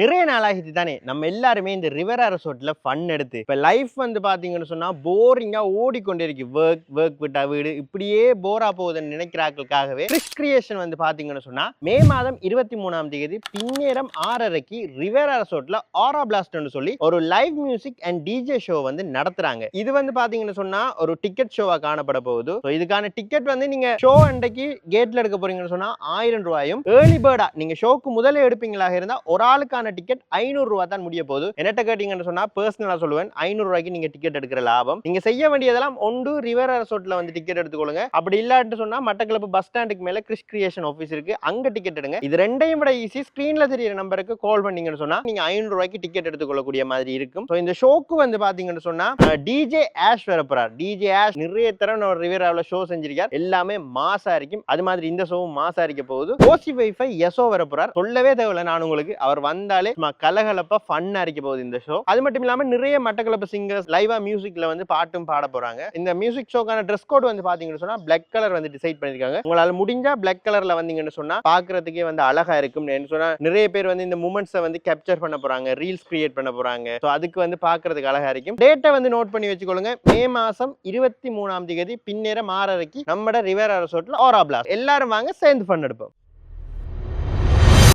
நிறைய நாளாகிட்டு தானே நம்ம எல்லாருமே இந்த ரிவரா ரெசார்ட்ல ஃபன் எடுத்து இப்ப லைஃப் வந்து பாத்தீங்கன்னு சொன்னா போரிங்கா ஓடிக்கொண்டிருக்கு. ஒர்க் விட்டா வீடு இப்படியே போரா போகுதுன்னு நினைக்கிறார்களுக்காகவே கிறிஸ் கிரியேஷன் வந்து பாத்தீங்கன்னு சொன்னா மே மாதம் 23ஆம் தேதி பின்னேரம் 6:30க்கு ரிவரா ரெசார்ட்ல ஆரா பிளாஸ்ட்னு சொல்லி ஒரு live music and DJ show வந்து நடத்துறாங்க. இது வந்து பாத்தீங்கன்னு சொன்னா ஒரு டிக்கெட் ஷோவா காணப்பட போகுது. இதுக்கான டிக்கெட் வந்து நீங்க ஷோ அன்றைக்கு கேட்ல எடுக்க போறீங்கன்னு சொன்னா 1000 ரூபாயும், ஏர்லி பேர்டா நீங்க ஷோக்கு முதல்ல எடுப்பீங்களாக இருந்தா ஒரு ஆளுக்கான டிக்கெட் 500 ரூபாய் தான் முடிய போகுது. என்னட்ட கேட்டீங்கன்னு சொன்னா பர்சனலா சொல்லுவேன், 500 ரூபாய்க்கு நீங்க டிக்கெட் எடுக்கிற லாபம். நீங்க செய்ய வேண்டியதெல்லாம் ஒன்று ரிவரா ரெசார்ட்ல வந்து டிக்கெட் எடுத்துக்கொள்ளுங்க. அப்படி இல்லாட்டு சொன்னா மட்டக்களப்பு பஸ் ஸ்டாண்டுக்கு மேல கிறிஸ் கிரியேஷன் ஆபீஸ் இருக்கு, அங்க டிக்கெட் எடுங்க. இது ரெண்டையும் விட ஈஸி. ஸ்கிரீன்ல தெரியற நம்பருக்கு கால் பண்ணீங்கன்னு சொன்னா நீங்க 500 ரூபாய்க்கு டிக்கெட் எடுத்துக்கொள்ளக்கூடிய மாதிரி இருக்கும். இந்த ஷோக்கு வந்து பாத்தீங்கன்னு சொன்னா டிஜே ஆஷ் வரப்போறார். டிஜே ஆஷ் நிறைய தரம் ரிவராவில் ஷோ செஞ்சிருக்கார், எல்லாமே மாசா இருக்கும். அது மாதிரி இந்த ஷோவும் மாசா இருக்க போகுது. ஓசி வைஃபை எஸ்ஓ வரப்போறார், சொல்லவே தேவையில்லை நான் உங்களுக்கு. அவர் வந்தாலே கலகலப்பா ஃபன்னா இருக்க போகுது இந்த ஷோ. அது மட்டும் இல்லாம நிறைய மட்டக்களப்பு சிங்கர்ஸ் லைவா மியூசிக்ல வந்து பாட்டும் பாட போறாங்க. இந்த மியூசிக் ஷோக்கான ட்ரெஸ் கோட் வந்து பாத்தீங்கன்னு சொன்னா பிளாக் கலர் வந்து டிசைட் பண்ணிருக்காங்க. உங்களால முடிஞ்சா பிளாக் கலர்ல வந்தீங்கன்னு சொன்னா பாக்குறதுக்கே வந்து அழகா இருக்கும். சொன்னா நிறைய பேர் வந்து இந்த மூமெண்ட்ஸை வந்து கேப்சர் பண்ண போறாங்க, ரீல்ஸ் கிரியேட் பண்ண போறாங்க. சோ அதுக்கு வந்து பாக்குறதுக்கு அழகா இருக்கும். டேட்டை வந்து நோட் பண்ணி வச்சுக்கொள்ளுங்க. மே மாசம் 23ஆம் தேதி பின்னேரம் 6:30க்கு நம்ம ரிவரா ரெசார்ட்ல ஆரா பிளாஸ்ட். எல்லாரும் வாங்க சேர்ந்து ஃபன் எடுப்போம்.